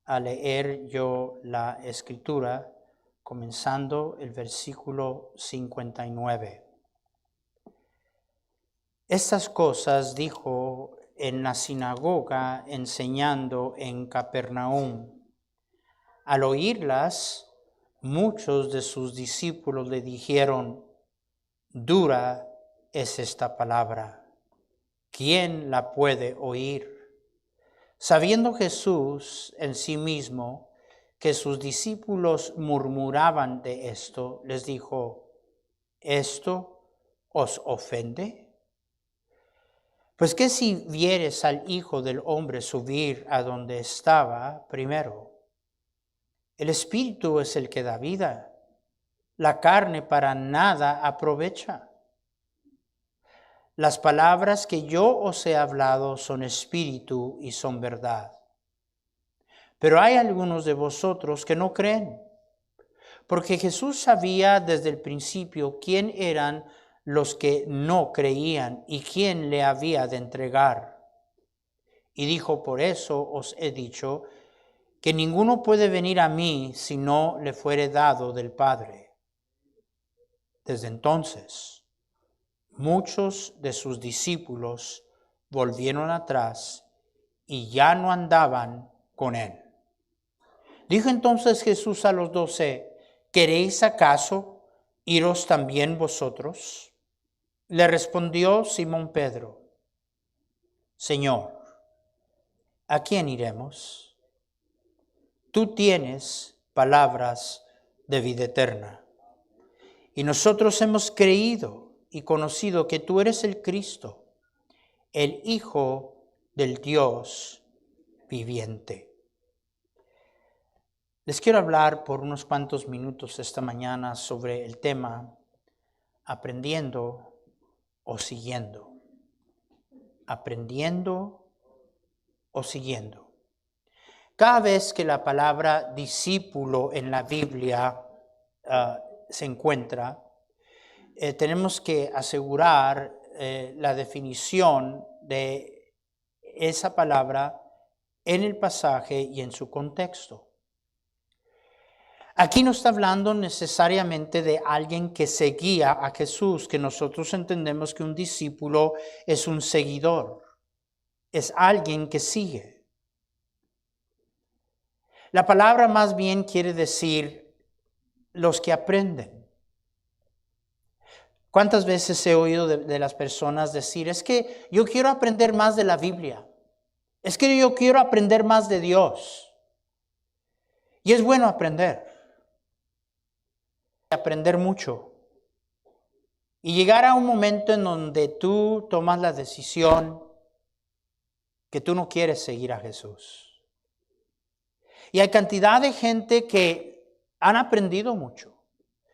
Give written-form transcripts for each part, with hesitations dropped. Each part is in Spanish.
a leer yo la escritura, comenzando el versículo 59. Estas cosas dijo en la sinagoga enseñando en Capernaum. Al oírlas, muchos de sus discípulos le dijeron: dura es esta palabra, ¿quién la puede oír? Sabiendo Jesús en sí mismo que sus discípulos murmuraban de esto, les dijo: ¿esto os ofende? Pues que si vieres al Hijo del Hombre subir a donde estaba primero, el Espíritu es el que da vida, la carne para nada aprovecha. Las palabras que yo os he hablado son espíritu y son verdad. Pero hay algunos de vosotros que no creen, porque Jesús sabía desde el principio quién eran los que no creían y quién le había de entregar. Y dijo: por eso os he dicho que ninguno puede venir a mí si no le fuere dado del Padre. Desde entonces, muchos de sus discípulos volvieron atrás y ya no andaban con él. Dijo entonces Jesús a los 12: ¿queréis acaso iros también vosotros? Le respondió Simón Pedro: Señor, ¿a quién iremos? Tú tienes palabras de vida eterna. Y nosotros hemos creído y conocido que tú eres el Cristo, el Hijo del Dios viviente. Les quiero hablar por unos cuantos minutos esta mañana sobre el tema aprendiendo o siguiendo. Aprendiendo o siguiendo. Cada vez que la palabra discípulo en la Biblia se encuentra, tenemos que asegurar la definición de esa palabra en el pasaje y en su contexto. Aquí no está hablando necesariamente de alguien que seguía a Jesús, que nosotros entendemos que un discípulo es un seguidor, es alguien que sigue. La palabra más bien quiere decir los que aprenden. ¿Cuántas veces he oído de las personas decir: es que yo quiero aprender más de la Biblia, es que yo quiero aprender más de Dios? Y es bueno aprender mucho. Y llegar a un momento en donde tú tomas la decisión que tú no quieres seguir a Jesús. Y hay cantidad de gente que han aprendido mucho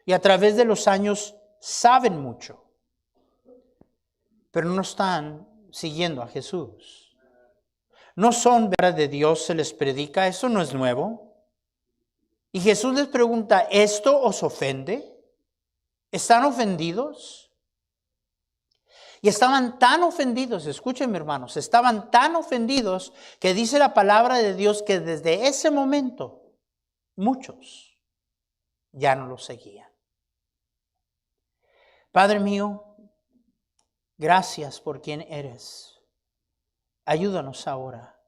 y a través de los años saben mucho, pero no están siguiendo a Jesús. No son verdad de Dios, se les predica, eso no es nuevo. Y Jesús les pregunta: ¿esto os ofende? ¿Están ofendidos? Y estaban tan ofendidos, escúchenme hermanos, estaban tan ofendidos que dice la palabra de Dios que desde ese momento muchos ya no lo seguían. Padre mío, gracias por quien eres. Ayúdanos ahora.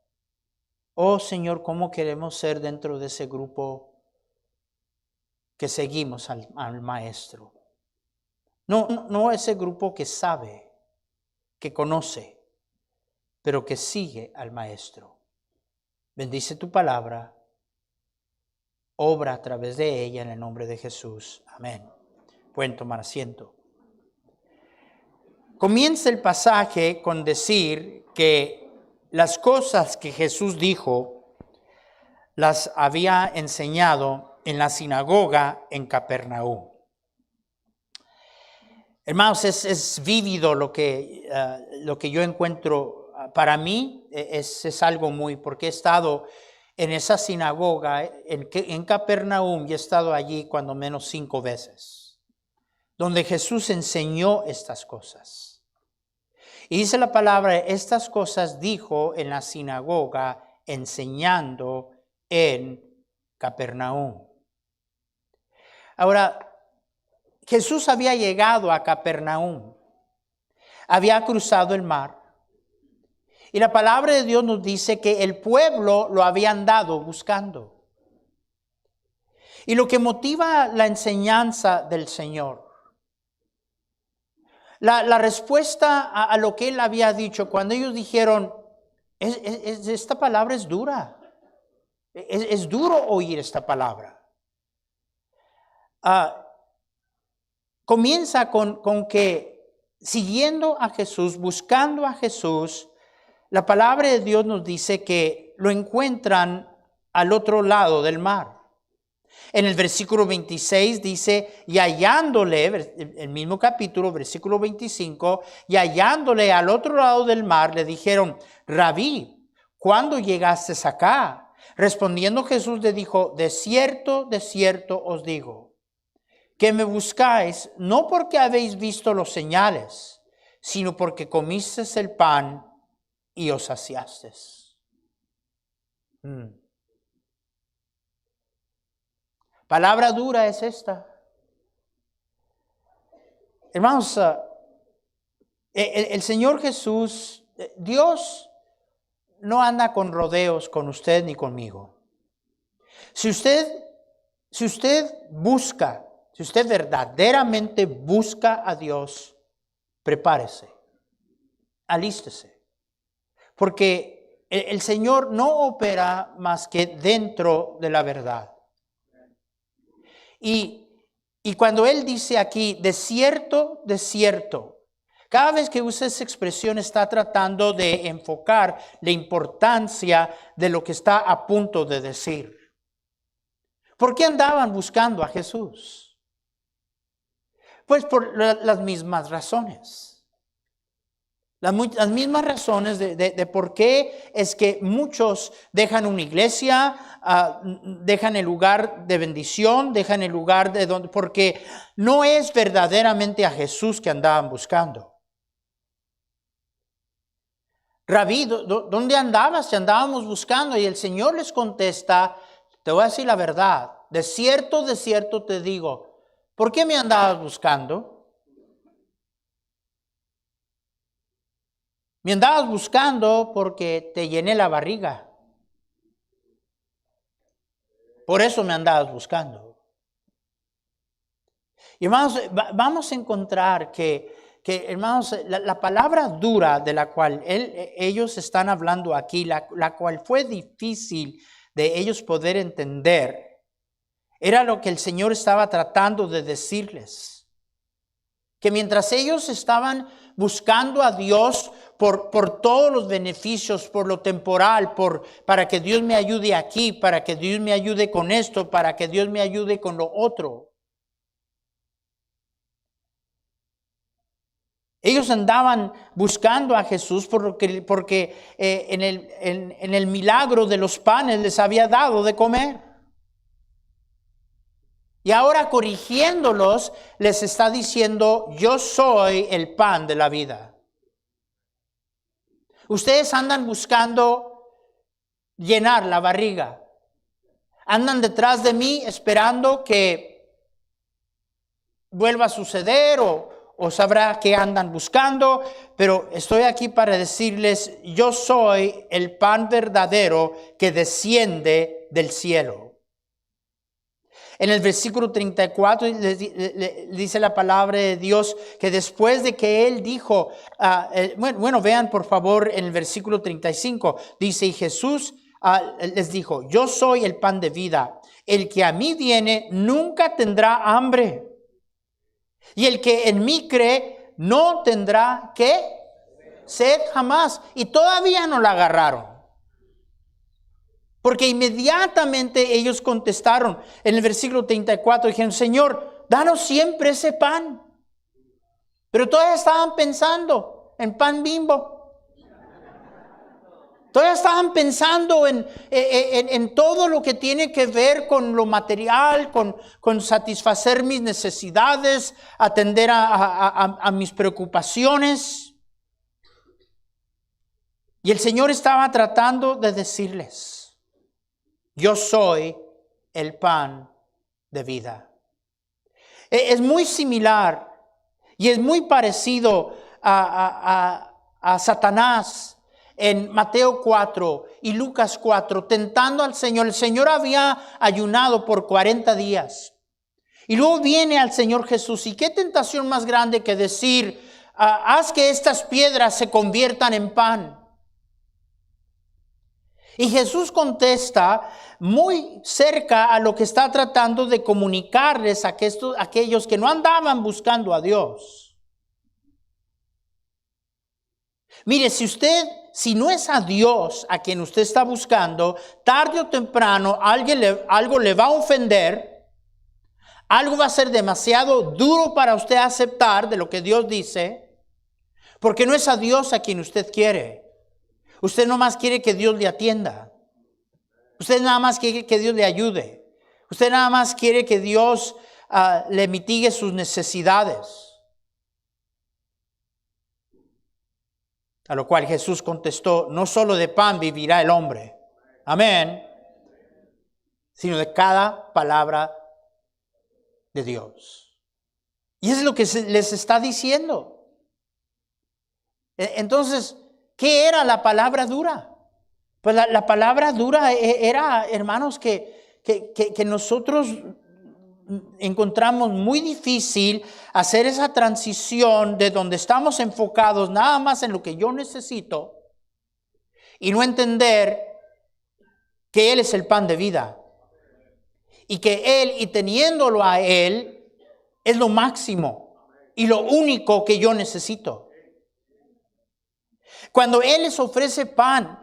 Oh Señor, cómo queremos ser dentro de ese grupo que seguimos al Maestro. No ese grupo que sabe, que conoce, pero que sigue al Maestro. Bendice tu palabra, obra a través de ella en el nombre de Jesús. Amén. Pueden tomar asiento. Comienza el pasaje con decir que las cosas que Jesús dijo las había enseñado en la sinagoga en Capernaum. Hermanos, es vívido lo que yo encuentro. Para mí es algo muy, porque he estado en esa sinagoga en Capernaum y he estado allí cuando menos 5 veces, donde Jesús enseñó estas cosas. Y dice la palabra: estas cosas dijo en la sinagoga enseñando en Capernaum. Ahora, Jesús había llegado a Capernaum, había cruzado el mar, y la palabra de Dios nos dice que el pueblo lo había andado buscando. Y lo que motiva la enseñanza del Señor, la respuesta a lo que Él había dicho, cuando ellos dijeron, esta palabra es dura, es duro oír esta palabra. Comienza con que siguiendo a Jesús, buscando a Jesús, la palabra de Dios nos dice que lo encuentran al otro lado del mar. En el versículo 26 dice, y hallándole, el mismo capítulo, versículo 25, y hallándole al otro lado del mar, le dijeron, Rabí, ¿cuándo llegaste acá? Respondiendo Jesús le dijo, de cierto os digo, que me buscáis, no porque habéis visto los señales, sino porque comisteis el pan y os saciasteis. Palabra dura es esta. Hermanos, el Señor Jesús, Dios no anda con rodeos con usted ni conmigo. Si usted busca, si usted verdaderamente busca a Dios, prepárese, alístese. Porque el Señor no opera más que dentro de la verdad. Y cuando Él dice aquí, de cierto, cada vez que usa esa expresión está tratando de enfocar la importancia de lo que está a punto de decir. ¿Por qué andaban buscando a Jesús? Pues por las mismas razones. Las mismas razones de por qué es que muchos dejan una iglesia, dejan el lugar de bendición, dejan el lugar de donde, porque no es verdaderamente a Jesús que andaban buscando. Rabí, ¿dónde andabas? Te andábamos buscando. Y el Señor les contesta, te voy a decir la verdad, de cierto te digo, ¿por qué me andabas buscando? Me andabas buscando porque te llené la barriga. Por eso me andabas buscando. Y hermanos, vamos a encontrar que hermanos, la palabra dura de la cual ellos están hablando aquí, la cual fue difícil de ellos poder entender, era lo que el Señor estaba tratando de decirles. Que mientras ellos estaban buscando a Dios por todos los beneficios, por lo temporal, para que Dios me ayude aquí, para que Dios me ayude con esto, para que Dios me ayude con lo otro. Ellos andaban buscando a Jesús porque en el milagro de los panes les había dado de comer. Y ahora corrigiéndolos, les está diciendo, yo soy el pan de la vida. Ustedes andan buscando llenar la barriga. Andan detrás de mí esperando que vuelva a suceder o sabrá que andan buscando. Pero estoy aquí para decirles, yo soy el pan verdadero que desciende del cielo. En el versículo 34 le dice la palabra de Dios que después de que Él dijo, vean por favor en el versículo 35, dice, y Jesús les dijo, yo soy el pan de vida, el que a mí viene nunca tendrá hambre, y el que en mí cree no tendrá, ¿qué? Sed jamás, y todavía no la agarraron. Porque inmediatamente ellos contestaron en el versículo 34, dijeron, Señor, danos siempre ese pan. Pero todavía estaban pensando en pan Bimbo. Todavía estaban pensando en todo lo que tiene que ver con lo material, con satisfacer mis necesidades, atender a mis preocupaciones. Y el Señor estaba tratando de decirles, Yo soy el pan de vida. Es muy similar y es muy parecido a Satanás en Mateo 4 y Lucas 4, tentando al Señor. El Señor había ayunado por 40 días. Y luego viene al Señor Jesús. ¿Y qué tentación más grande que decir, haz que estas piedras se conviertan en pan? Y Jesús contesta muy cerca a lo que está tratando de comunicarles a aquellos que no andaban buscando a Dios. Mire, si no es a Dios a quien usted está buscando, tarde o temprano algo le va a ofender. Algo va a ser demasiado duro para usted aceptar de lo que Dios dice, porque no es a Dios a quien usted quiere. Usted no más quiere que Dios le atienda. Usted nada más quiere que Dios le ayude. Usted nada más quiere que Dios le mitigue sus necesidades. A lo cual Jesús contestó, no solo de pan vivirá el hombre. Amén. Sino de cada palabra de Dios. Y es lo que les está diciendo. Entonces, ¿qué era la palabra dura? Pues la palabra dura era, hermanos, que nosotros encontramos muy difícil hacer esa transición de donde estamos enfocados nada más en lo que yo necesito y no entender que Él es el pan de vida. Y que Él, y teniéndolo a Él, es lo máximo y lo único que yo necesito. Cuando Él les ofrece pan,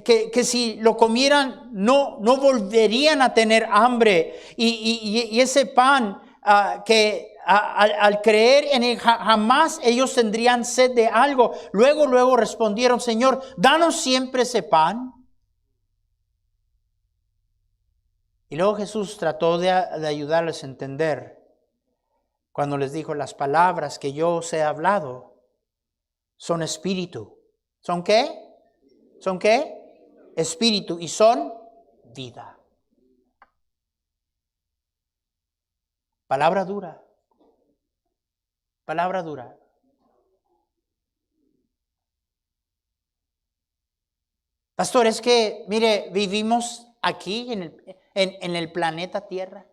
que si lo comieran no volverían a tener hambre. Y ese pan que al creer en Él jamás ellos tendrían sed de algo. Luego respondieron, Señor, danos siempre ese pan. Y luego Jesús trató de ayudarles a entender cuando les dijo, las palabras que yo os he hablado son espíritu. ¿Son qué? ¿Son qué? Espíritu. Y son vida. Palabra dura. Palabra dura. Pastor, es que, mire, vivimos aquí en el planeta Tierra.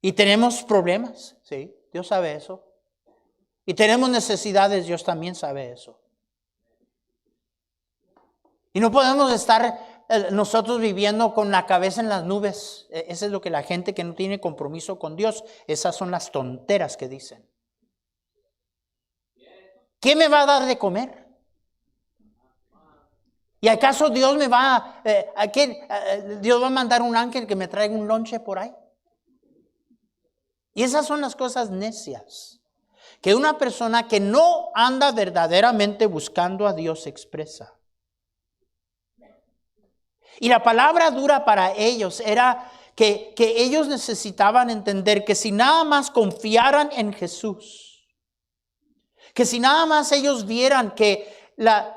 Y tenemos problemas, sí, Dios sabe eso. Y tenemos necesidades, Dios también sabe eso. Y no podemos estar nosotros viviendo con la cabeza en las nubes. Eso es lo que la gente que no tiene compromiso con Dios, esas son las tonteras que dicen. ¿Qué me va a dar de comer? ¿Y acaso Dios me va Dios va a mandar un ángel que me traiga un lonche por ahí? Y esas son las cosas necias que una persona que no anda verdaderamente buscando a Dios expresa. Y la palabra dura para ellos era que ellos necesitaban entender que si nada más confiaran en Jesús, que si nada más ellos vieran que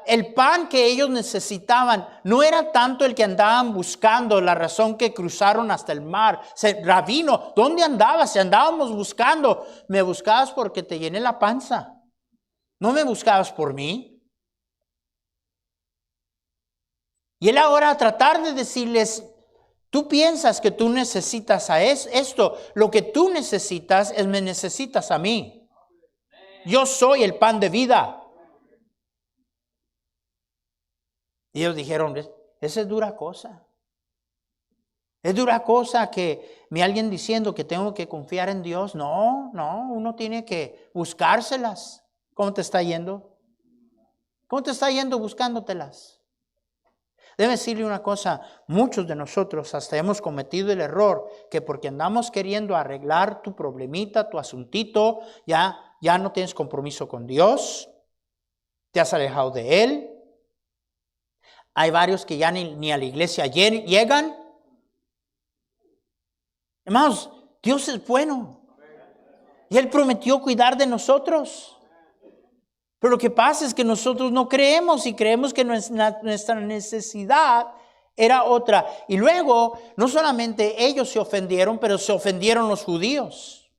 el pan que ellos necesitaban no era tanto el que andaban buscando, la razón que cruzaron hasta el mar. Rabino, ¿dónde andabas? Si andábamos buscando, me buscabas porque te llené la panza. No me buscabas por mí. Y él ahora tratar de decirles, tú piensas que tú necesitas a esto. Lo que tú necesitas es me necesitas a mí. Yo soy el pan de vida. Y ellos dijeron, esa es dura cosa. Es dura cosa que alguien diciendo que tengo que confiar en Dios. No, uno tiene que buscárselas. ¿Cómo te está yendo? ¿Cómo te está yendo buscándotelas? Debe decirle una cosa, muchos de nosotros hasta hemos cometido el error que porque andamos queriendo arreglar tu problemita, tu asuntito, ya no tienes compromiso con Dios, te has alejado de Él. Hay varios que ya ni a la iglesia llegan. Hermanos, Dios es bueno. Y Él prometió cuidar de nosotros. Pero lo que pasa es que nosotros no creemos y creemos que nuestra necesidad era otra. Y luego, no solamente ellos se ofendieron, pero se ofendieron los judíos.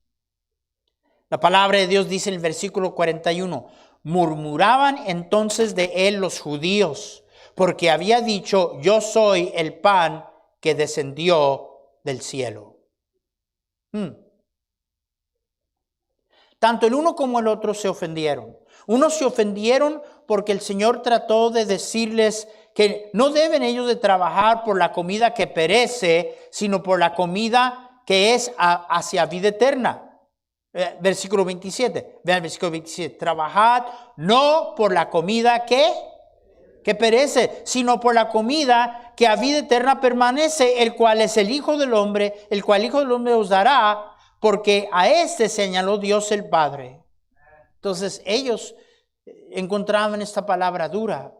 La palabra de Dios dice en el versículo 41, murmuraban entonces de él los judíos, porque había dicho, yo soy el pan que descendió del cielo. Tanto el uno como el otro se ofendieron. Unos se ofendieron porque el Señor trató de decirles que no deben ellos de trabajar por la comida que perece, sino por la comida que es hacia vida eterna. Versículo 27. Vean el versículo 27. Trabajad no por la comida que perece, sino por la comida que a vida eterna permanece, el cual es el Hijo del Hombre, el cual el Hijo del Hombre os dará, porque a este señaló Dios el Padre. Entonces ellos encontraban esta palabra dura.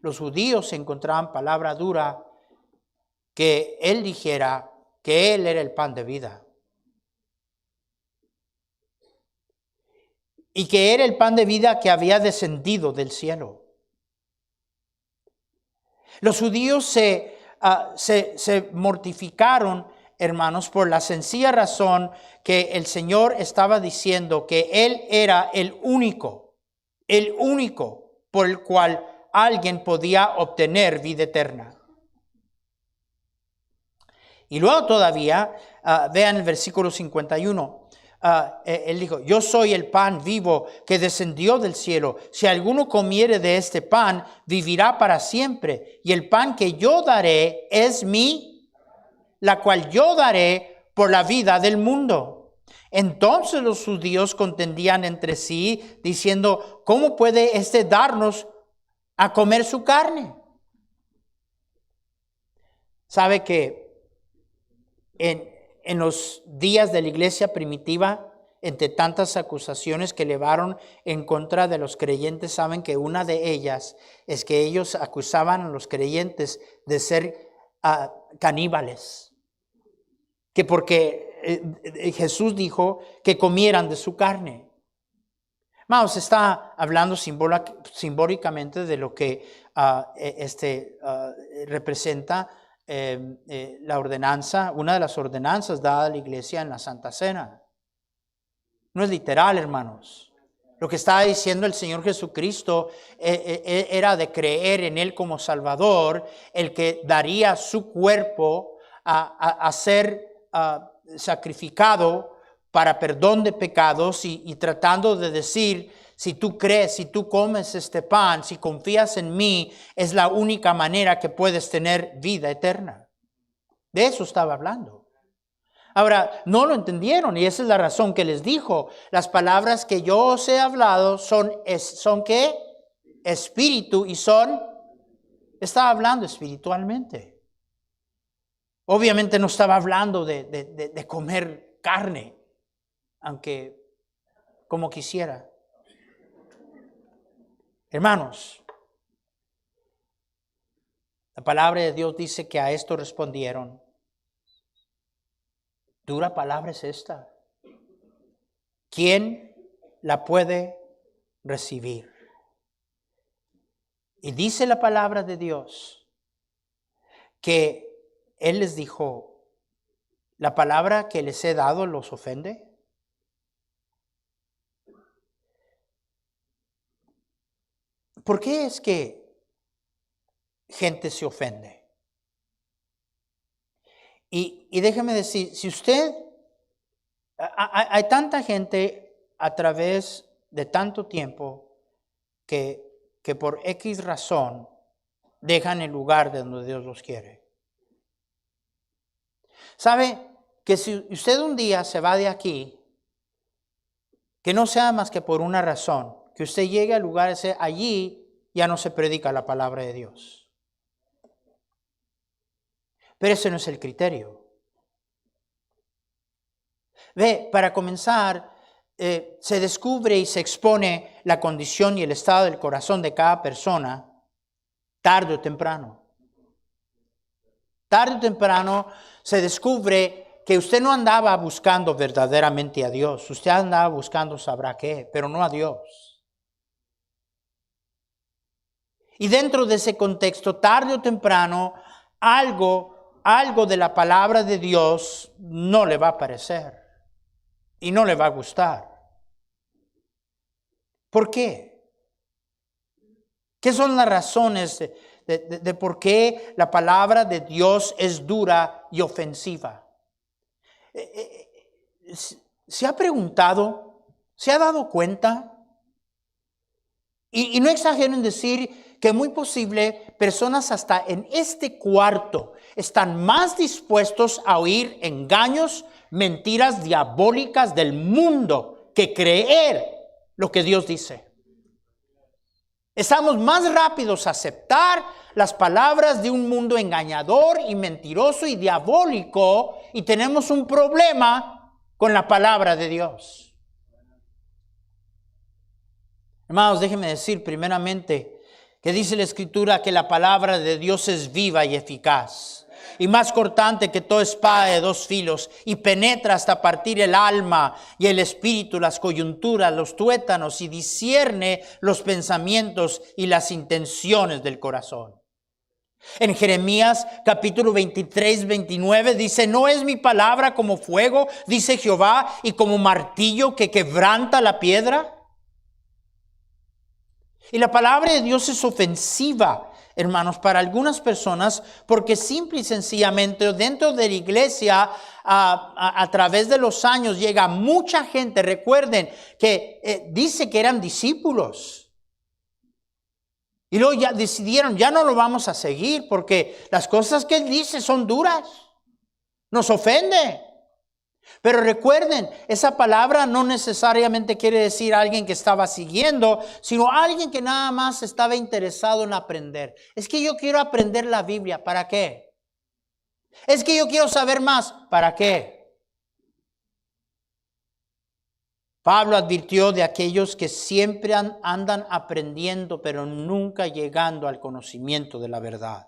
Los judíos encontraban palabra dura que él dijera que él era el pan de vida. Y que era el pan de vida que había descendido del cielo. Los judíos se mortificaron, hermanos, por la sencilla razón que el Señor estaba diciendo que Él era el único por el cual alguien podía obtener vida eterna. Y luego todavía, vean el versículo 51. Él dijo, yo soy el pan vivo que descendió del cielo. Si alguno comiere de este pan, vivirá para siempre. Y el pan que yo daré es la cual yo daré por la vida del mundo. Entonces los judíos contendían entre sí, diciendo, ¿cómo puede darnos a comer su carne? ¿Sabe que en los días de la iglesia primitiva, entre tantas acusaciones que elevaron en contra de los creyentes, saben que una de ellas es que ellos acusaban a los creyentes de ser caníbales? Que porque Jesús dijo que comieran de su carne. Vamos, está hablando simbólicamente de lo que representa la ordenanza, una de las ordenanzas dadas a la iglesia en la Santa Cena. No es literal, hermanos. Lo que estaba diciendo el Señor Jesucristo era de creer en Él como Salvador, el que daría su cuerpo a ser sacrificado para perdón de pecados y tratando de decir, si tú crees, si tú comes este pan, si confías en mí, es la única manera que puedes tener vida eterna. De eso estaba hablando. Ahora, no lo entendieron y esa es la razón que les dijo, las palabras que yo os he hablado son ¿qué? Espíritu y estaba hablando espiritualmente. Obviamente no estaba hablando de comer carne, aunque como quisiera. Hermanos, la palabra de Dios dice que a esto respondieron. Dura palabra es esta. ¿Quién la puede recibir? Y dice la palabra de Dios que Él les dijo, ¿la palabra que les he dado los ofende? ¿Por qué es que gente se ofende? Y déjeme decir, si usted, hay tanta gente a través de tanto tiempo que por X razón dejan el lugar de donde Dios los quiere. ¿Sabe que si usted un día se va de aquí, que no sea más que por una razón, que usted llegue al lugar ese, allí ya no se predica la palabra de Dios? Pero ese no es el criterio. Ve, para comenzar, se descubre y se expone la condición y el estado del corazón de cada persona tarde o temprano. Tarde o temprano se descubre que usted no andaba buscando verdaderamente a Dios. Usted andaba buscando sabrá qué, pero no a Dios. Y dentro de ese contexto, tarde o temprano, algo de la palabra de Dios no le va a parecer y no le va a gustar. ¿Por qué? ¿Qué son las razones de por qué la palabra de Dios es dura y ofensiva? ¿Se ha preguntado? ¿Se ha dado cuenta? Y no exagero en decir que muy posible personas hasta en este cuarto están más dispuestos a oír engaños, mentiras diabólicas del mundo que creer lo que Dios dice. Estamos más rápidos a aceptar las palabras de un mundo engañador y mentiroso y diabólico, y tenemos un problema con la palabra de Dios. Hermanos, déjenme decir primeramente que dice la Escritura que la palabra de Dios es viva y eficaz, y más cortante que toda espada de dos filos, y penetra hasta partir el alma y el espíritu, las coyunturas, los tuétanos, y discierne los pensamientos y las intenciones del corazón. En Jeremías capítulo 23, 29 dice: no es mi palabra como fuego, dice Jehová, y como martillo que quebranta la piedra. Y la palabra de Dios es ofensiva, hermanos, para algunas personas, porque simple y sencillamente dentro de la iglesia, a través de los años, llega mucha gente. Recuerden que dice que eran discípulos. Y luego ya decidieron, ya no lo vamos a seguir, porque las cosas que él dice son duras, nos ofende. Pero recuerden, esa palabra no necesariamente quiere decir alguien que estaba siguiendo, sino alguien que nada más estaba interesado en aprender. Es que yo quiero aprender la Biblia, ¿para qué? Es que yo quiero saber más, ¿para qué? Pablo advirtió de aquellos que siempre andan aprendiendo, pero nunca llegando al conocimiento de la verdad.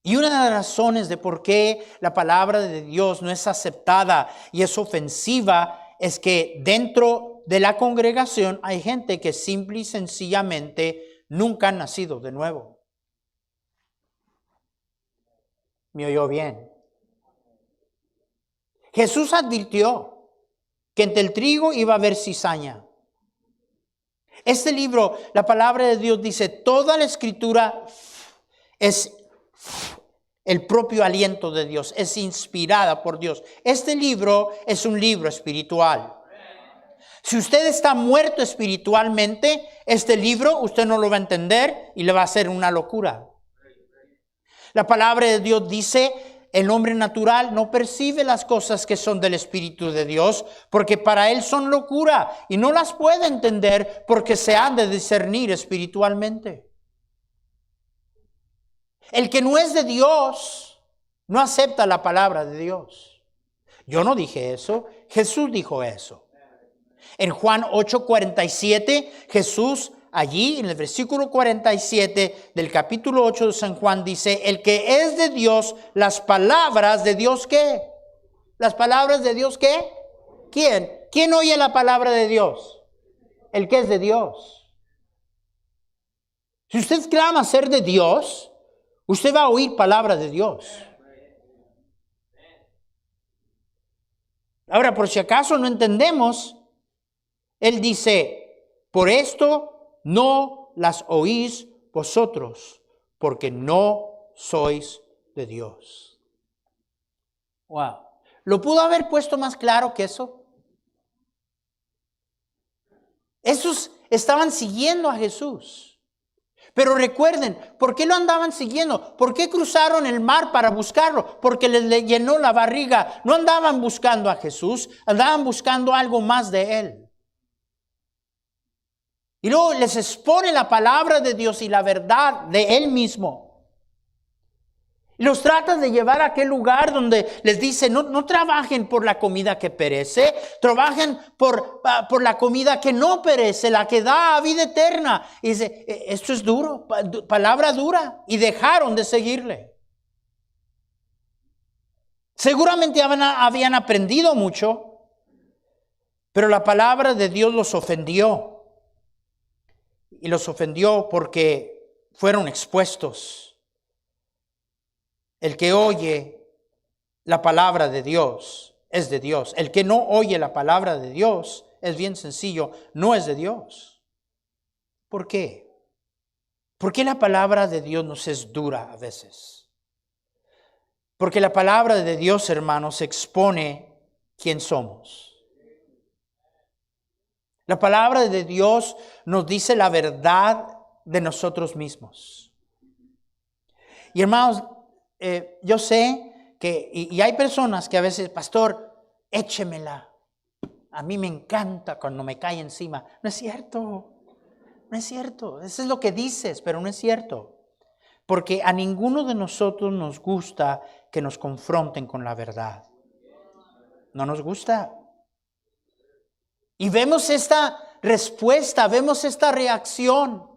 Y una de las razones de por qué la palabra de Dios no es aceptada y es ofensiva es que dentro de la congregación hay gente que simple y sencillamente nunca han nacido de nuevo. ¿Me oyó bien? Jesús advirtió que entre el trigo iba a haber cizaña. Este libro, la palabra de Dios dice, toda la escritura es el propio aliento de Dios, es inspirada por Dios. Este libro es un libro espiritual. Si usted está muerto espiritualmente, este libro usted no lo va a entender y le va a hacer una locura. La palabra de Dios dice, el hombre natural no percibe las cosas que son del Espíritu de Dios, porque para él son locura y no las puede entender porque se han de discernir espiritualmente. El que no es de Dios no acepta la palabra de Dios. Yo no dije eso, Jesús dijo eso. En Juan 8:47, Jesús allí en el versículo 47 del capítulo 8 de San Juan dice, el que es de Dios, las palabras de Dios, ¿qué? ¿Las palabras de Dios qué? ¿Quién? ¿Quién oye la palabra de Dios? El que es de Dios. Si usted clama ser de Dios, usted va a oír palabras de Dios. Ahora, por si acaso no entendemos, él dice, por esto no las oís vosotros, porque no sois de Dios. Wow. ¿Lo pudo haber puesto más claro que eso? Esos estaban siguiendo a Jesús. Pero recuerden, ¿por qué lo andaban siguiendo? ¿Por qué cruzaron el mar para buscarlo? Porque les llenó la barriga. No andaban buscando a Jesús, andaban buscando algo más de Él. Y luego les expone la palabra de Dios y la verdad de Él mismo. Y los tratan de llevar a aquel lugar donde les dice, no trabajen por la comida que perece, trabajen por la comida que no perece, la que da vida eterna. Y dice, esto es duro, palabra dura. Y dejaron de seguirle. Seguramente habían aprendido mucho, pero la palabra de Dios los ofendió. Y los ofendió porque fueron expuestos. El que oye la palabra de Dios es de Dios. El que no oye la palabra de Dios es bien sencillo, no es de Dios. ¿Por qué? ¿Por qué la palabra de Dios nos es dura a veces? Porque la palabra de Dios, hermanos, expone quién somos. La palabra de Dios nos dice la verdad de nosotros mismos. Y hermanos, yo sé que, y hay personas que a veces, pastor, échemela. A mí me encanta cuando me cae encima. No es cierto. No es cierto. Eso es lo que dices, pero no es cierto. Porque a ninguno de nosotros nos gusta que nos confronten con la verdad. No nos gusta. Y vemos esta respuesta, vemos esta reacción.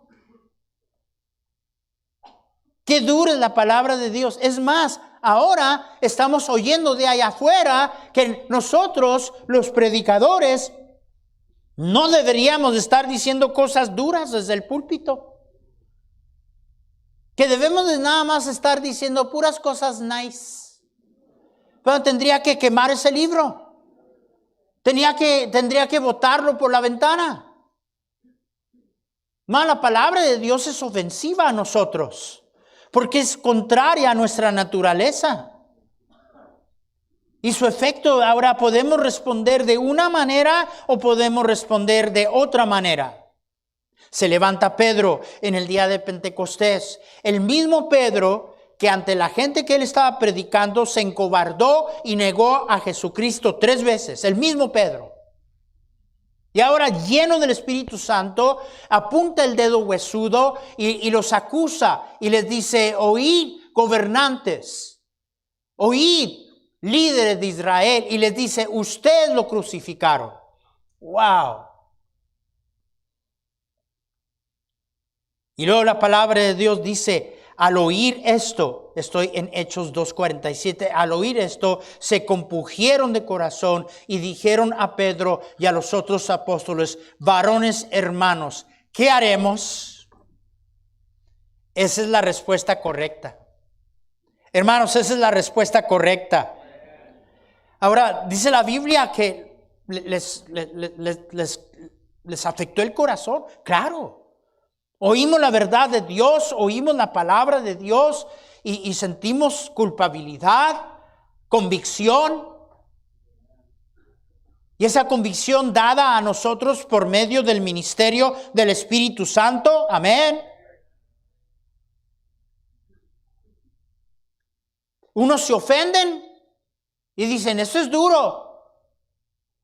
Qué dura es la palabra de Dios. Es más, ahora estamos oyendo de allá afuera que nosotros, los predicadores, no deberíamos estar diciendo cosas duras desde el púlpito. Que debemos de nada más estar diciendo puras cosas nice. Pero tendría que quemar ese libro. Tendría que botarlo por la ventana. Mas la palabra de Dios es ofensiva a nosotros. Porque es contraria a nuestra naturaleza. Y su efecto, ahora podemos responder de una manera o podemos responder de otra manera. Se levanta Pedro en el día de Pentecostés. El mismo Pedro que ante la gente que él estaba predicando se encobardó y negó a Jesucristo 3 veces. El mismo Pedro. Y ahora, lleno del Espíritu Santo, apunta el dedo huesudo y los acusa y les dice: oíd, gobernantes, oíd, líderes de Israel, y les dice: ustedes lo crucificaron. ¡Wow! Y luego la palabra de Dios dice: al oír esto, estoy en Hechos 2:47, al oír esto, se compungieron de corazón y dijeron a Pedro y a los otros apóstoles: varones hermanos, ¿qué haremos? Esa es la respuesta correcta. Hermanos, esa es la respuesta correcta. Ahora, dice la Biblia que les afectó el corazón. Claro. Oímos la verdad de Dios, oímos la palabra de Dios y sentimos culpabilidad, convicción. Y esa convicción dada a nosotros por medio del ministerio del Espíritu Santo. Amén. Unos se ofenden y dicen: eso es duro.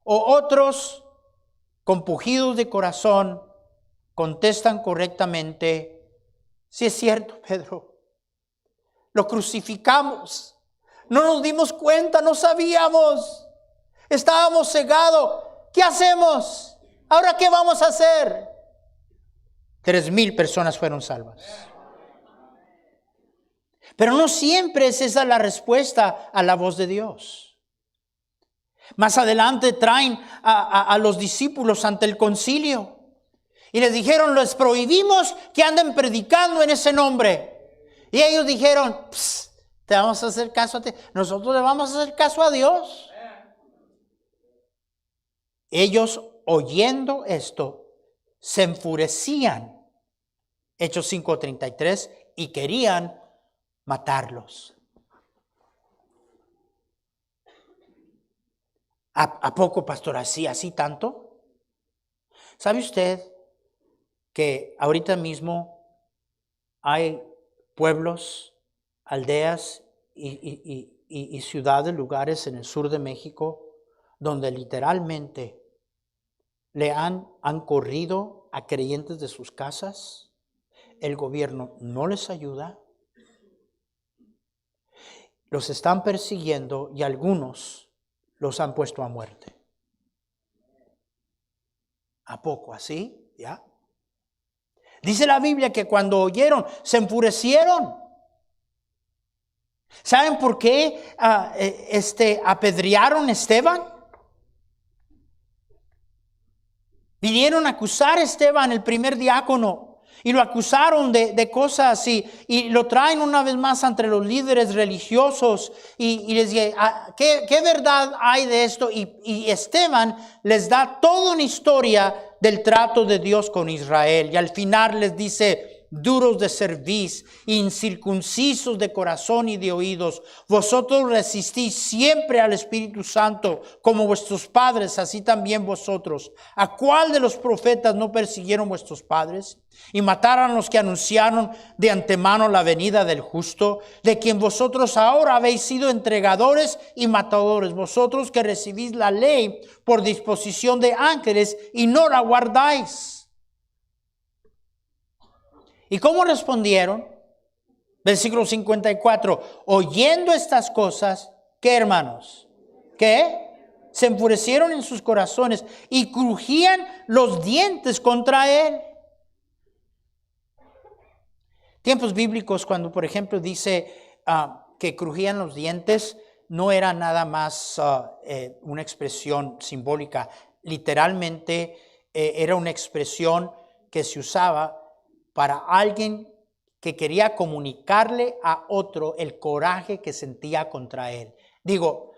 O otros, compungidos de corazón, contestan correctamente: sí es cierto, Pedro, lo crucificamos, no nos dimos cuenta, no sabíamos, estábamos cegados. ¿Qué hacemos? ¿Ahora qué vamos a hacer? 3,000 personas fueron salvas. Pero no siempre es esa la respuesta a la voz de Dios. Más adelante traen a los discípulos ante el concilio. Y les dijeron: les prohibimos que anden predicando en ese nombre. Y ellos dijeron: te vamos a hacer caso a ti. Nosotros le vamos a hacer caso a Dios. Ellos, oyendo esto, se enfurecían. Hechos 5:33, y querían matarlos. ¿A poco, pastor, así tanto? ¿Sabe usted que ahorita mismo hay pueblos, aldeas y ciudades, lugares en el sur de México donde literalmente han corrido a creyentes de sus casas? El gobierno no les ayuda, los están persiguiendo y algunos los han puesto a muerte. ¿A poco así? ¿Ya? Dice la Biblia que cuando oyeron, se enfurecieron. ¿Saben por qué apedrearon a Esteban? Vinieron a acusar a Esteban, el primer diácono. Y lo acusaron de cosas y lo traen una vez más ante los líderes religiosos y les dice, ¿qué verdad hay de esto? Y Esteban les da toda una historia del trato de Dios con Israel. Y al final les dice, duros de cerviz, incircuncisos de corazón y de oídos, vosotros resistís siempre al Espíritu Santo, como vuestros padres, así también vosotros. ¿A cuál de los profetas no persiguieron vuestros padres? Y mataron a los que anunciaron de antemano la venida del justo, de quien vosotros ahora habéis sido entregadores y matadores, vosotros que recibís la ley por disposición de ángeles y no la guardáis. ¿Y cómo respondieron? Versículo 54. Oyendo estas cosas, ¿qué, hermanos? ¿Qué? Se enfurecieron en sus corazones y crujían los dientes contra él. Tiempos bíblicos, cuando por ejemplo dice que crujían los dientes, no era nada más una expresión simbólica. Literalmente era una expresión que se usaba para alguien que quería comunicarle a otro el coraje que sentía contra él. Digo,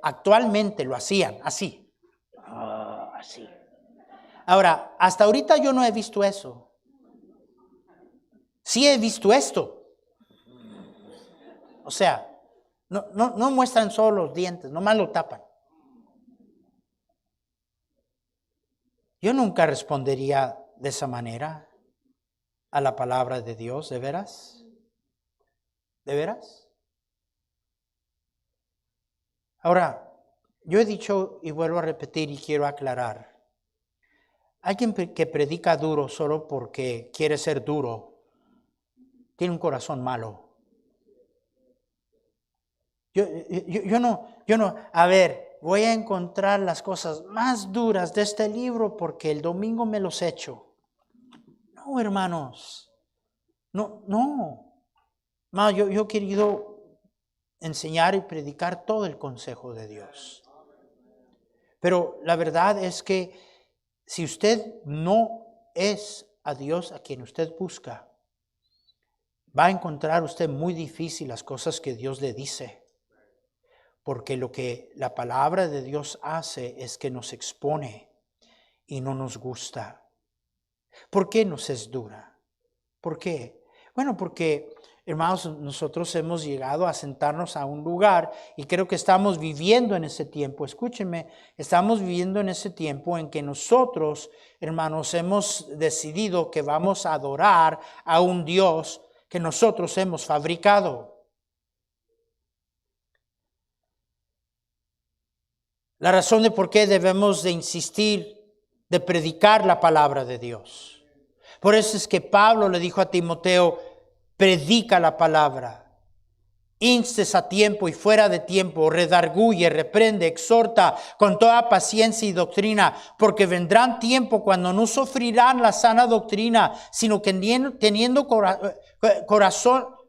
actualmente lo hacían así. Así. Ahora, hasta ahorita yo no he visto eso. Sí he visto esto. O sea, no muestran solo los dientes, nomás lo tapan. Yo nunca respondería de esa manera a la palabra de Dios, ¿de veras? ¿De veras? Ahora, yo he dicho y vuelvo a repetir y quiero aclarar. Alguien que predica duro solo porque quiere ser duro, tiene un corazón malo. Yo no, a ver, voy a encontrar las cosas más duras de este libro porque el domingo me los echo. No, hermanos, no. Yo he querido enseñar y predicar todo el consejo de Dios. Pero la verdad es que si usted no es a Dios a quien usted busca, va a encontrar usted muy difícil las cosas que Dios le dice. Porque lo que la palabra de Dios hace es que nos expone y no nos gusta. ¿Por qué nos es dura? ¿Por qué? Bueno, porque, hermanos, nosotros hemos llegado a sentarnos a un lugar y creo que estamos viviendo en ese tiempo. Escúchenme, estamos viviendo en ese tiempo en que nosotros, hermanos, hemos decidido que vamos a adorar a un Dios que nosotros hemos fabricado. La razón de por qué debemos de insistir de predicar la palabra de Dios. Por eso es que Pablo le dijo a Timoteo, predica la palabra, instes a tiempo y fuera de tiempo, redarguye, reprende, exhorta con toda paciencia y doctrina, porque vendrán tiempo cuando no sufrirán la sana doctrina, sino que teniendo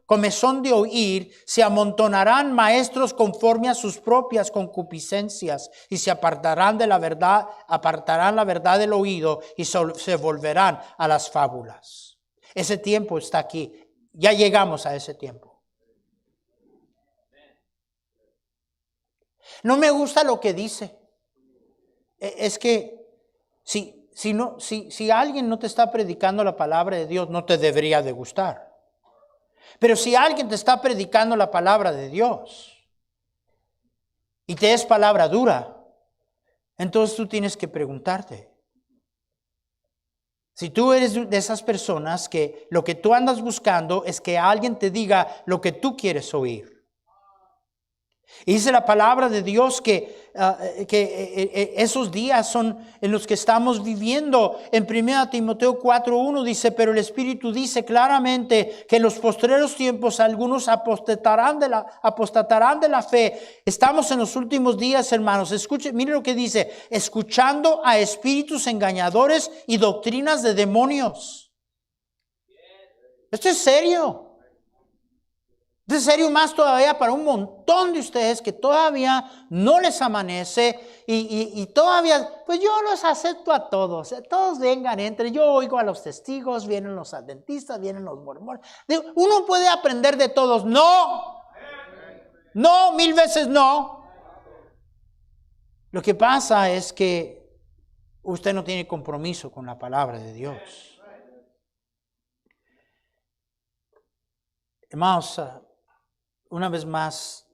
comezón de oír, se amontonarán maestros conforme a sus propias concupiscencias y se apartarán la verdad del oído y se volverán a las fábulas. Ese tiempo está aquí. Ya llegamos a ese tiempo. No me gusta lo que dice. Es que si alguien no te está predicando la palabra de Dios, no te debería de gustar. Pero si alguien te está predicando la palabra de Dios y te es palabra dura, entonces tú tienes que preguntarte. Si tú eres de esas personas que lo que tú andas buscando es que alguien te diga lo que tú quieres oír. Y dice la palabra de Dios que esos días son en los que estamos viviendo. En 1 Timoteo 4:1 dice, pero el Espíritu dice claramente que en los postreros tiempos algunos apostatarán de la fe. Estamos en los últimos días, hermanos. Escuchen, miren lo que dice, escuchando a espíritus engañadores y doctrinas de demonios. Esto es serio. De serio, más todavía para un montón de ustedes que todavía no les amanece y todavía, pues yo los acepto a todos. Todos vengan, entren. Yo oigo a los testigos, vienen los adventistas, vienen los mormones. Uno puede aprender de todos. No, no, 1000 veces no. Lo que pasa es que usted no tiene compromiso con la palabra de Dios. Hermanos, una vez más,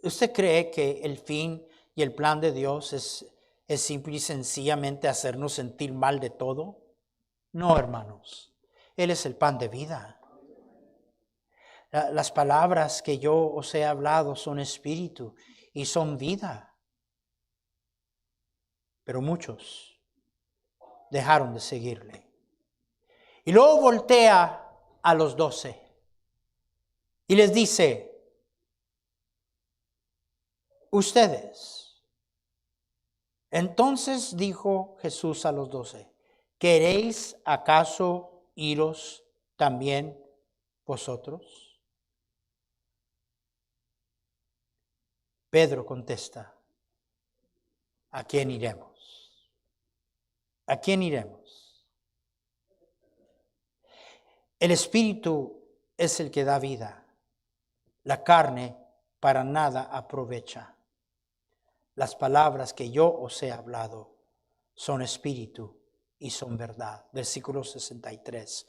¿usted cree que el fin y el plan de Dios es simple y sencillamente hacernos sentir mal de todo? No, hermanos. Él es el pan de vida. Las palabras que yo os he hablado son espíritu y son vida. Pero muchos dejaron de seguirle. Y luego voltea a los 12 y les dice: ustedes. Entonces dijo Jesús a los 12: ¿queréis acaso iros también vosotros? Pedro contesta: ¿a quién iremos? ¿A quién iremos? El Espíritu es el que da vida. La carne para nada aprovecha. Las palabras que yo os he hablado son espíritu y son verdad. Versículo 63.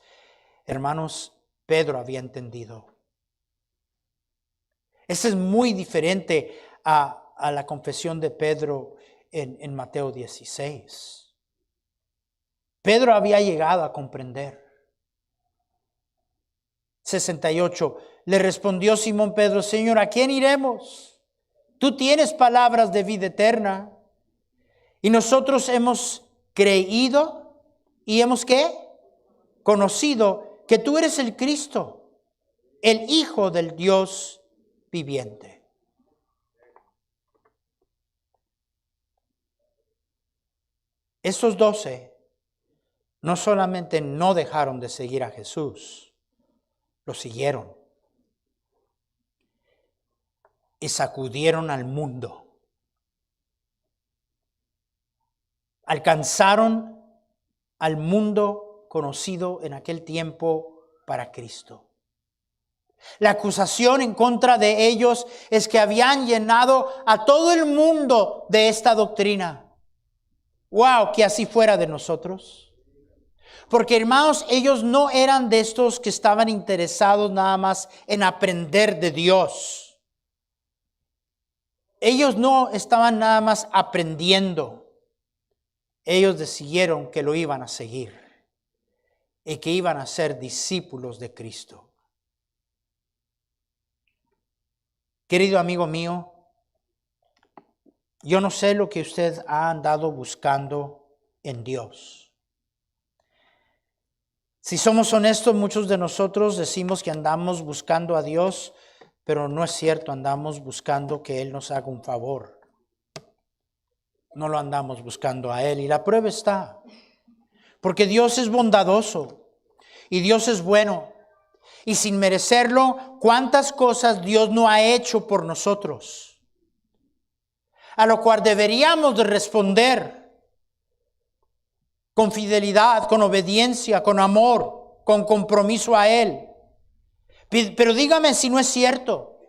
Hermanos, Pedro había entendido. Eso es muy diferente a la confesión de Pedro en Mateo 16. Pedro había llegado a comprender. 68. Le respondió Simón Pedro: Señor, ¿a quién iremos? Tú tienes palabras de vida eterna. Y nosotros hemos creído y hemos ¿qué? Conocido que tú eres el Cristo, el Hijo del Dios viviente. Estos 12 no solamente no dejaron de seguir a Jesús, lo siguieron y sacudieron al mundo. Alcanzaron al mundo conocido en aquel tiempo para Cristo. La acusación en contra de ellos es que habían llenado a todo el mundo de esta doctrina. ¡Wow! Que así fuera de nosotros. Porque, hermanos, ellos no eran de estos que estaban interesados nada más en aprender de Dios. Ellos no estaban nada más aprendiendo. Ellos decidieron que lo iban a seguir y que iban a ser discípulos de Cristo. Querido amigo mío, yo no sé lo que usted ha andado buscando en Dios. Si somos honestos, muchos de nosotros decimos que andamos buscando a Dios, pero no es cierto, andamos buscando que Él nos haga un favor. No lo andamos buscando a Él, y la prueba está. Porque Dios es bondadoso y Dios es bueno. Y sin merecerlo, ¿cuántas cosas Dios no ha hecho por nosotros? A lo cual deberíamos de responder con fidelidad, con obediencia, con amor, con compromiso a Él. Pero dígame si no es cierto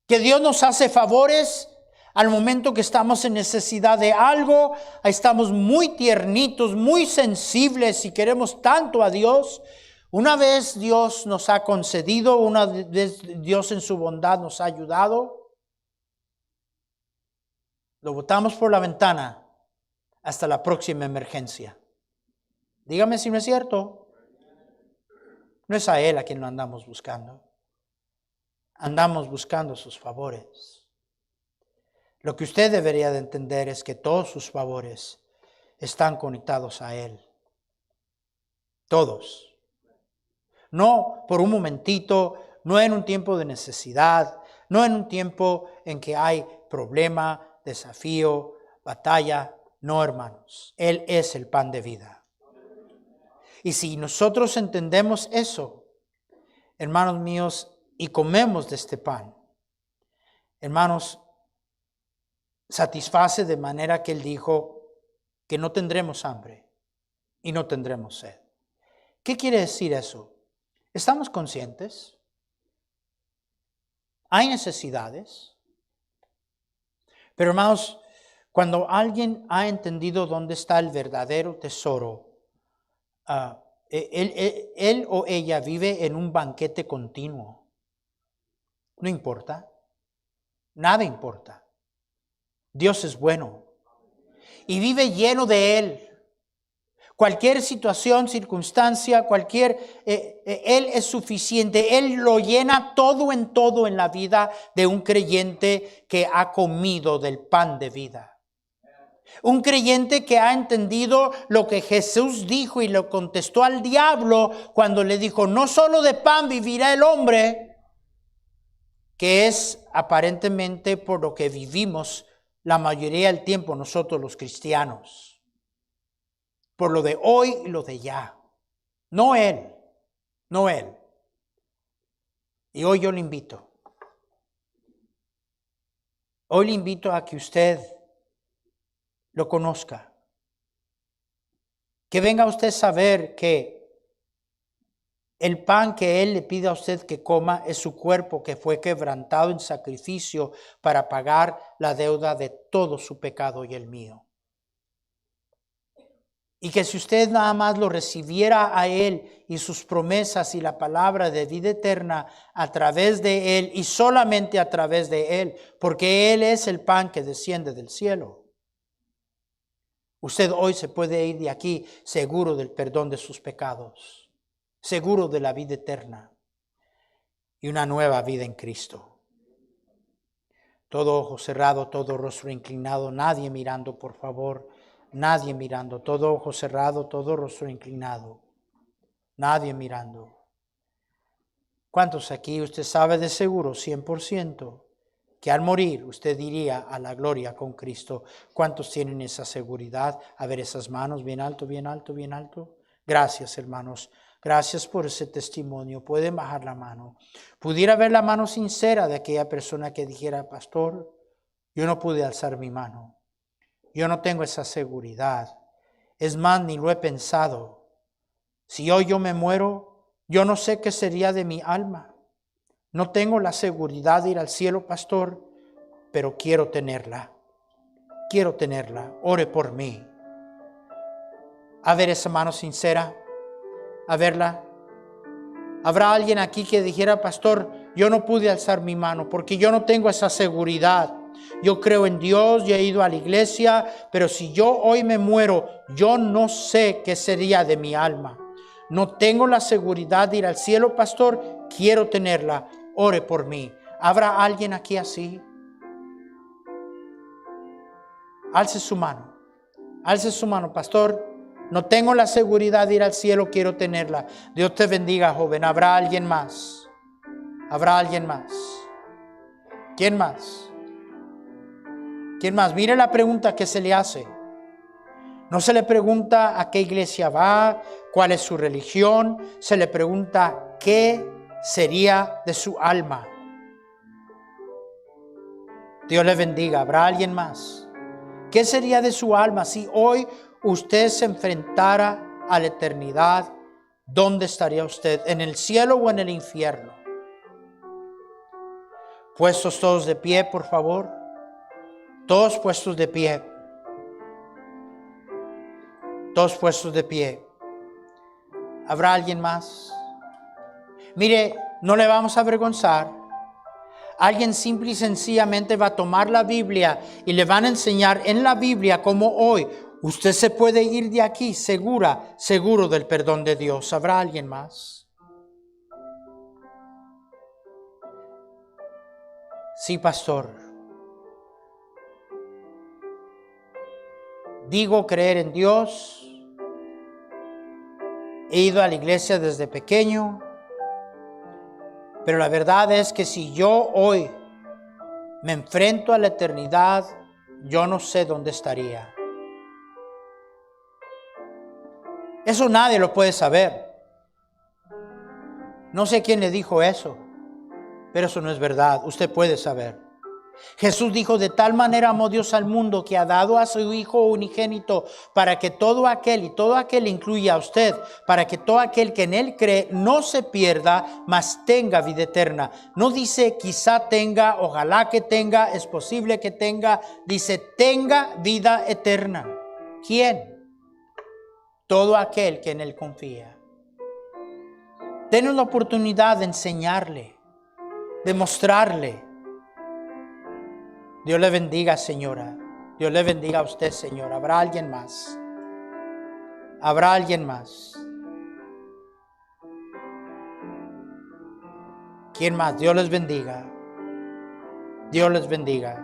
que Dios nos hace favores al momento que estamos en necesidad de algo. Estamos muy tiernitos, muy sensibles y queremos tanto a Dios. Una vez Dios nos ha concedido, una vez Dios en su bondad nos ha ayudado, lo botamos por la ventana hasta la próxima emergencia. Dígame si no es cierto. No es a Él a quien lo andamos buscando. Andamos buscando sus favores. Lo que usted debería de entender es que todos sus favores están conectados a Él. Todos. No por un momentito, no en un tiempo de necesidad, no en un tiempo en que hay problema, desafío, batalla. No, hermanos. Él es el pan de vida. Y si nosotros entendemos eso, hermanos míos, y comemos de este pan, hermanos, satisface de manera que Él dijo que no tendremos hambre y no tendremos sed. ¿Qué quiere decir eso? ¿Estamos conscientes? ¿Hay necesidades? Pero hermanos, cuando alguien ha entendido dónde está el verdadero tesoro, él o ella vive en un banquete continuo. No importa. Nada importa. Dios es bueno. Y vive lleno de Él. Cualquier situación, circunstancia, Él es suficiente. Él lo llena todo en la vida de un creyente que ha comido del pan de vida. Un creyente que ha entendido lo que Jesús dijo y lo contestó al diablo cuando le dijo, no solo de pan vivirá el hombre, que es aparentemente por lo que vivimos la mayoría del tiempo nosotros los cristianos. Por lo de hoy y lo de ya. No Él. Y hoy yo le invito. Hoy le invito a que usted lo conozca. Que venga usted a saber que el pan que Él le pide a usted que coma es su cuerpo que fue quebrantado en sacrificio para pagar la deuda de todo su pecado y el mío. Y que si usted nada más lo recibiera a Él y sus promesas y la palabra de vida eterna a través de Él y solamente a través de Él, porque Él es el pan que desciende del cielo. Usted hoy se puede ir de aquí seguro del perdón de sus pecados, seguro de la vida eterna y una nueva vida en Cristo. Todo ojo cerrado, todo rostro inclinado, nadie mirando, por favor. Nadie mirando, todo ojo cerrado, todo rostro inclinado. Nadie mirando. ¿Cuántos aquí usted sabe de seguro, 100%, que al morir usted iría a la gloria con Cristo? ¿Cuántos tienen esa seguridad? A ver esas manos, bien alto, bien alto, bien alto. Gracias, hermanos. Gracias por ese testimonio. Pueden bajar la mano. Pudiera ver la mano sincera de aquella persona que dijera, pastor, yo no pude alzar mi mano. Yo no tengo esa seguridad. Es más, ni lo he pensado. Si hoy yo me muero, yo no sé qué sería de mi alma. No tengo la seguridad de ir al cielo, pastor, pero quiero tenerla. Quiero tenerla. Ore por mí. A ver esa mano sincera. A verla. ¿Habrá alguien aquí que dijera, pastor, yo no pude alzar mi mano porque yo no tengo esa seguridad? Yo creo en Dios, yo he ido a la iglesia, pero si yo hoy me muero, yo no sé qué sería de mi alma. No tengo la seguridad de ir al cielo, pastor, quiero tenerla. Ore por mí. ¿Habrá alguien aquí así? Alce su mano, pastor. No tengo la seguridad de ir al cielo, quiero tenerla. Dios te bendiga, joven. ¿Habrá alguien más? ¿Habrá alguien más? ¿Quién más? ¿Quién más? Mire la pregunta que se le hace. No se le pregunta a qué iglesia va, cuál es su religión. Se le pregunta qué sería de su alma. Dios le bendiga. ¿Habrá alguien más? ¿Qué sería de su alma si hoy usted se enfrentara a la eternidad? ¿Dónde estaría usted? ¿En el cielo o en el infierno? Puestos todos de pie, por favor. Todos puestos de pie. Todos puestos de pie. ¿Habrá alguien más? Mire, no le vamos a avergonzar. Alguien simple y sencillamente va a tomar la Biblia y le van a enseñar en la Biblia cómo hoy usted se puede ir de aquí seguro del perdón de Dios. ¿Habrá alguien más? Sí, pastor. Digo creer en Dios. He ido a la iglesia desde pequeño. Pero la verdad es que si yo hoy me enfrento a la eternidad, yo no sé dónde estaría. Eso nadie lo puede saber. No sé quién le dijo eso. Pero eso no es verdad, usted puede saber. Jesús dijo: de tal manera amó Dios al mundo que ha dado a su Hijo unigénito, para que todo aquel, y todo aquel incluye a usted, para que todo aquel que en Él cree no se pierda, mas tenga vida eterna. No dice quizá tenga, ojalá que tenga, es posible que tenga, dice tenga vida eterna. ¿Quién? Todo aquel que en Él confía. Denos la oportunidad de enseñarle, de mostrarle. Dios le bendiga, señora. Dios le bendiga a usted, señora. ¿Habrá alguien más? ¿Habrá alguien más? ¿Quién más? Dios les bendiga. Dios les bendiga.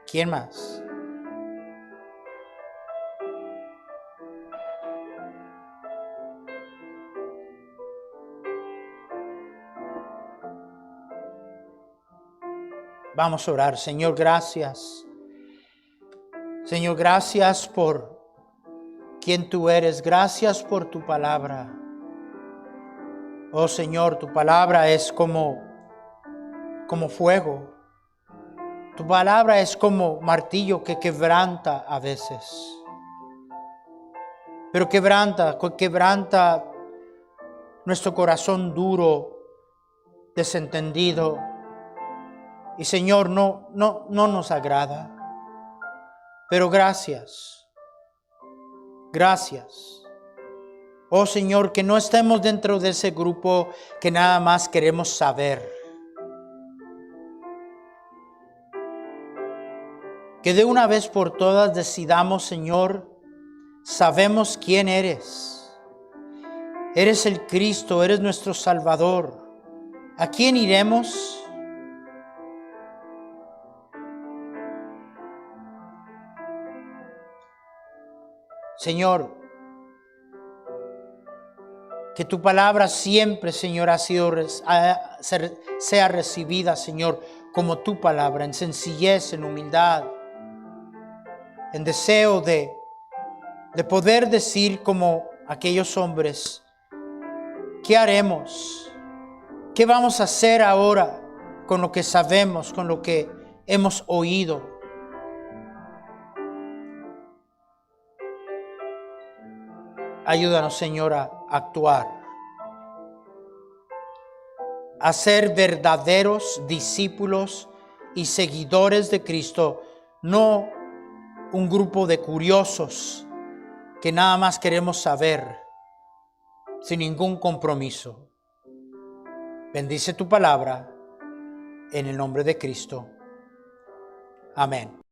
¿Quién más? Vamos a orar. Señor, gracias. Señor, gracias por quien tú eres. Gracias por tu palabra. Oh Señor, tu palabra es como fuego. Tu palabra es como martillo que quebranta a veces. Pero quebranta nuestro corazón duro, desentendido. Y Señor, no nos agrada. Pero gracias. Gracias. Oh Señor, que no estemos dentro de ese grupo que nada más queremos saber. Que de una vez por todas decidamos, Señor, sabemos quién eres. Eres el Cristo, eres nuestro Salvador. ¿A quién iremos? Señor, que tu palabra siempre, Señor, sea recibida, Señor, como tu palabra, en sencillez, en humildad, en deseo de poder decir como aquellos hombres: ¿qué haremos? ¿Qué vamos a hacer ahora con lo que sabemos, con lo que hemos oído? Ayúdanos, Señor, a actuar, a ser verdaderos discípulos y seguidores de Cristo, no un grupo de curiosos que nada más queremos saber sin ningún compromiso. Bendice tu palabra en el nombre de Cristo. Amén.